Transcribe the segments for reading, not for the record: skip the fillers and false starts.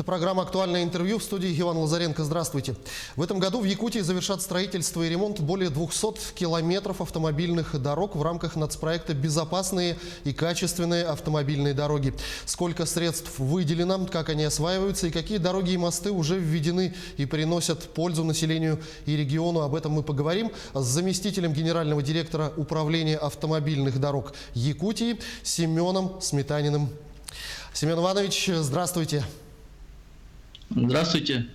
Программа «Актуальное интервью», в студии Иван Лазаренко. Здравствуйте. В этом году в Якутии завершат строительство и ремонт более 200 километров автомобильных дорог в рамках нацпроекта «Безопасные и качественные автомобильные дороги». Сколько средств выделено, как они осваиваются и какие дороги и мосты уже введены и приносят пользу населению и региону. Об этом мы поговорим с заместителем генерального директора Управления автомобильных дорог Якутии Семеном Сметаниным. Семен Иванович, здравствуйте. Здравствуйте.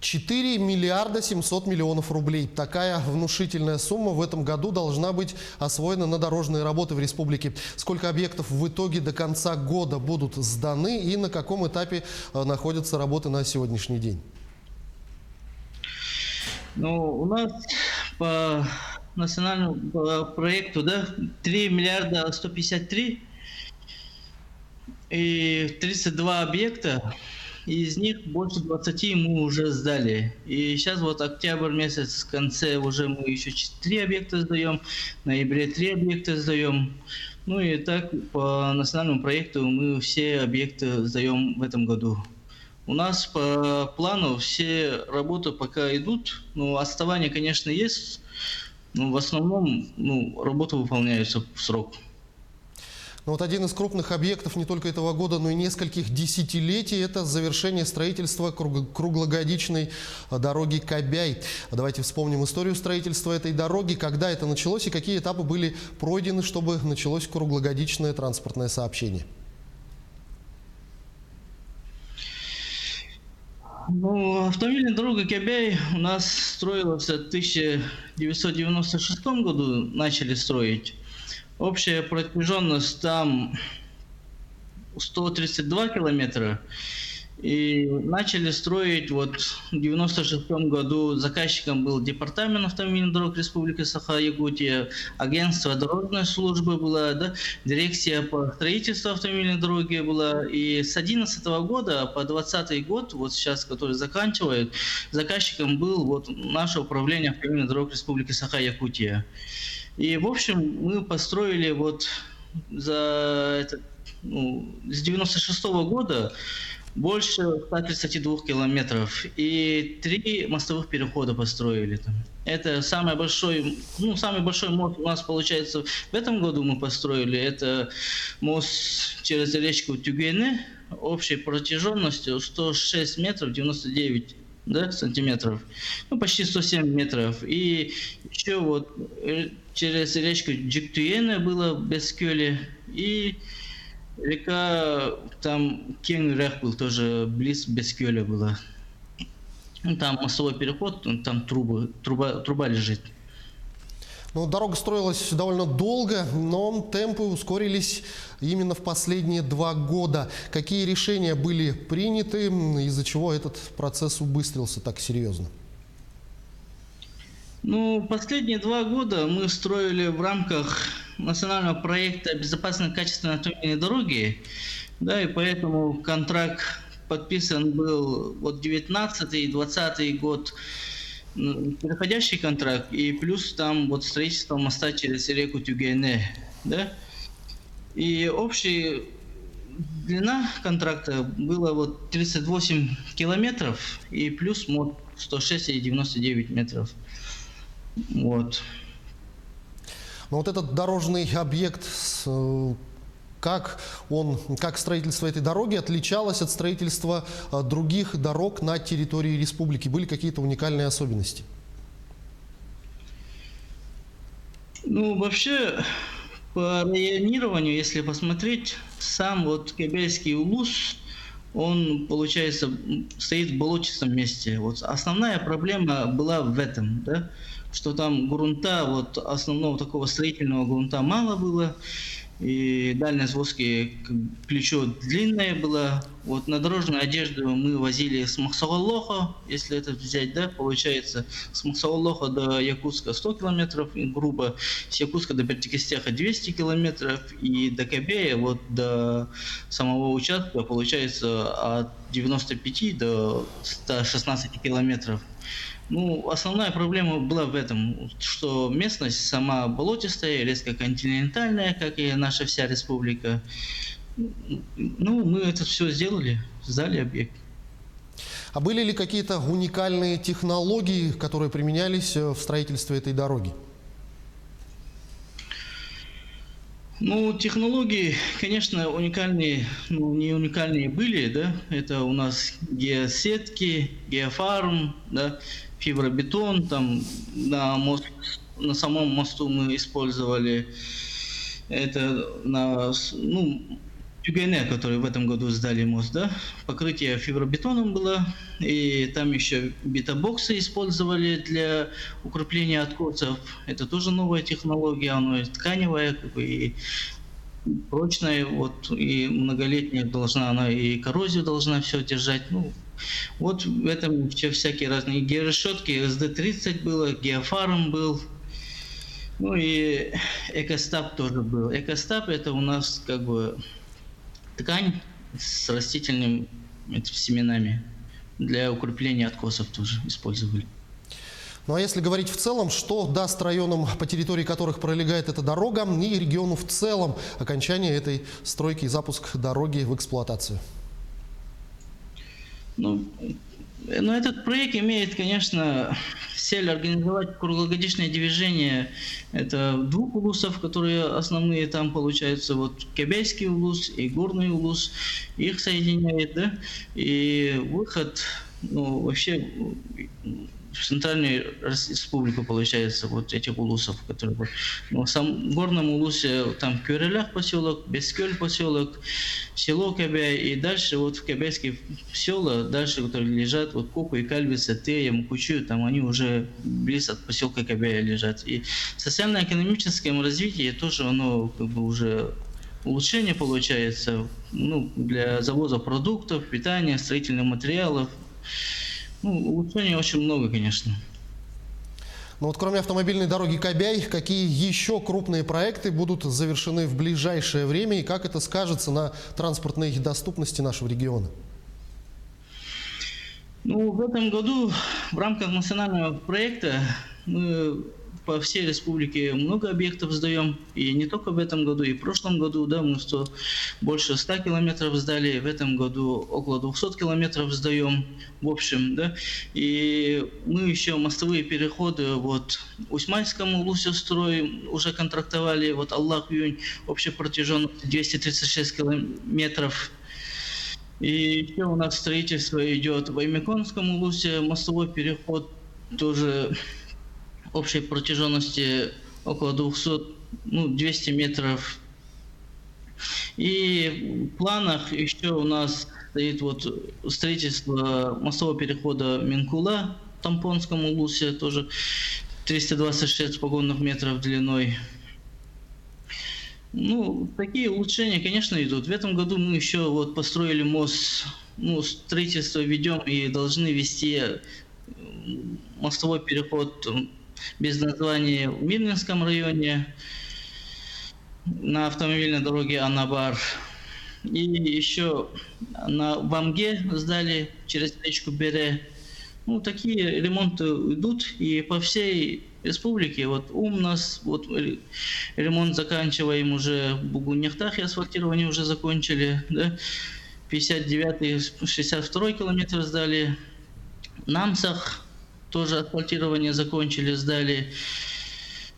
4 миллиарда 700 миллионов рублей. Такая внушительная сумма в этом году должна быть освоена на дорожные работы в республике. Сколько объектов в итоге до конца года будут сданы и на каком этапе находятся работы на сегодняшний день? У нас по национальному проекту 3 миллиарда 153 и 32 объекта. Из них больше 20 мы уже сдали. И сейчас вот октябрь месяц, в конце уже мы еще 3 объекта сдаем, в ноябре 3 объекта сдаем. Ну и так по национальному проекту мы все объекты сдаем в этом году. У нас по плану все работы пока идут, но отставания, конечно, есть, но в основном работа выполняется в срок. Вот один из крупных объектов не только этого года, но и нескольких десятилетий – это завершение строительства круглогодичной дороги Кобяй. Давайте вспомним историю строительства этой дороги, когда это началось и какие этапы были пройдены, чтобы началось круглогодичное транспортное сообщение. Автомобильная дорога Кобяй у нас строилась в 1996 году, начали строить. Общая протяженность там 132 километра. И начали строить в 1996 году. Заказчиком был Департамент автомобильных дорог Республики Саха-Якутия, агентство дорожной службы было, дирекция по строительству автомобильной дороги была. И с 2011 года по 2020 год, сейчас, который заканчивает, заказчиком был наше управление автомобильных дорог Республики Саха-Якутия. И, в общем, мы построили с 1996 года больше 132 километров и 3 мостовых перехода построили там. Это самый большой мост у нас получается в этом году мы построили. Это мост через речку Тюгене общей протяженностью 106 метров 99 сантиметров, почти 107 метров. И еще через речку Джиктуене было Бескёле, и река там Кенгрэх был тоже близ Бескёля была. Там мостовой переход, там труба лежит. Дорога строилась довольно долго, но темпы ускорились именно в последние 2 года. Какие решения были приняты, из-за чего этот процесс убыстрился так серьезно? Последние 2 года мы строили в рамках национального проекта «Безопасные и качественные автомобильные дороги», и поэтому контракт подписан был 19 и 20 год, переходящий контракт, и плюс там строительство моста через реку Тюгене, И общая длина контракта была 38 километров, и плюс мост 106 и 99 метров. Этот дорожный объект, как строительство этой дороги отличалось от строительства других дорог на территории республики? Были какие-то уникальные особенности? Вообще, по районированию, если посмотреть, сам Кобяйский улус, он, получается, стоит в болотистом месте. Основная проблема была в этом, что там грунта, основного такого строительного грунта мало было, и дальность воски плечо длинное было. На дорожную одежду мы возили с Махсоголоха, если это взять, получается, с Махсоголоха до Якутска 100 километров, грубо, с Якутска до Бертикостяха 200 километров, и до Кобяя, до самого участка, получается, от 95 до 116 километров. Основная проблема была в этом, что местность сама болотистая, резко континентальная, как и наша вся республика. Мы это все сделали, сдали объект. А были ли какие-то уникальные технологии, которые применялись в строительстве этой дороги? Ну, технологии, конечно, уникальные, ну, не уникальные были, да, это у нас геосетки, геофарм, да, фибробетон, там на самом мосту мы использовали это Тюгайне, который в этом году сдали мост, да, покрытие фибробетоном было, и там еще бета-боксы использовали для укрепления откосов. Это тоже новая технология, она тканевая, как бы, и прочная, вот, и многолетняя должна она, и коррозию должна все держать. Ну, вот в этом еще всякие разные георешетки, СД-30 было, геофарм был, ну и экостап тоже был. Экостап это у нас как бы ткань с растительными семенами. Для укрепления откосов тоже использовали. Ну а если говорить в целом, что даст районам, по территории которых пролегает эта дорога, и региону в целом окончание этой стройки и запуск дороги в эксплуатацию? Ну, этот проект имеет, конечно, цель организовать круглогодичное движение. Это двух улусов, которые основные там получаются. Вот Кебейский улус и Горный улус. Их соединяет, да? И выход, ну, вообще в Центральную Республику получается вот этих улусов, которые вот. Но в самом Горном улусе там Кюрелях поселок, Бескёль поселок, село Кебей и дальше вот в Кебейские села, дальше, которые лежат, вот Коку и Кальвица, Тея, Мукучу, там они уже близ от поселка Кебея лежат. И в социально-экономическом развитии тоже оно как бы уже улучшение получается, ну, для завоза продуктов, питания, строительных материалов. Ну, улучшений очень много, конечно. Ну вот кроме автомобильной дороги Кабяй, какие еще крупные проекты будут завершены в ближайшее время и как это скажется на транспортной доступности нашего региона? Ну, в этом году в рамках национального проекта мы по всей республике много объектов сдаем. И не только в этом году, и в прошлом году, да, мы больше 100 километров сдали. В этом году около 200 километров сдаем в общем, да. И мы еще мостовые переходы вот Усманскому улусу строим, уже контрактовали, вот Аллах-Юнь, общая протяженность 236 километров. И еще у нас строительство идет в Аймеконском улусе, мостовой переход тоже общей протяженности около 200 метров. И в планах еще у нас стоит вот строительство мостового перехода Минкула в Тампонском улусе, тоже 326 погонных метров длиной. Ну, такие улучшения, конечно, идут. В этом году мы еще вот построили мост, ну, строительство ведем и должны вести мостовой переход без названия в Мирнинском районе на автомобильной дороге Анабар. И еще в Амге сдали через речку Бере. Ну, такие ремонты идут и по всей республике. Вот нас, вот ремонт заканчиваем уже в Бугуньяхтахе, асфальтирование уже закончили, да? 59-й, 62-й километр сдали. Намсах тоже асфальтирование закончили, сдали.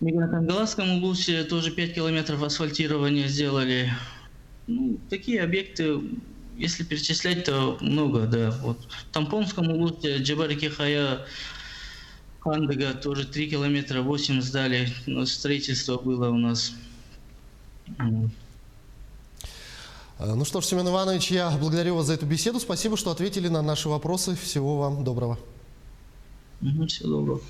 В Мигрантангаласском улусе тоже 5 километров асфальтирования сделали. Ну, такие объекты, если перечислять, то много, да. Вот в Тампонском улусе Джабари-Кихая, Хандага тоже 3 километра, 8 сдали. Но строительство было у нас. Ну что ж, Семен Иванович, я благодарю вас за эту беседу. Спасибо, что ответили на наши вопросы. Всего вам доброго. Всего доброго.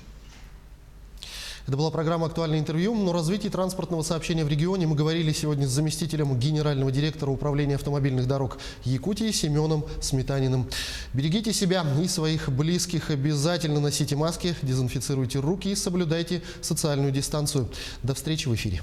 Это была программа «Актуальное интервью». О развитии транспортного сообщения в регионе мы говорили сегодня с заместителем генерального директора управления автомобильных дорог Якутии Семеном Сметаниным. Берегите себя и своих близких. Обязательно носите маски, дезинфицируйте руки и соблюдайте социальную дистанцию. До встречи в эфире.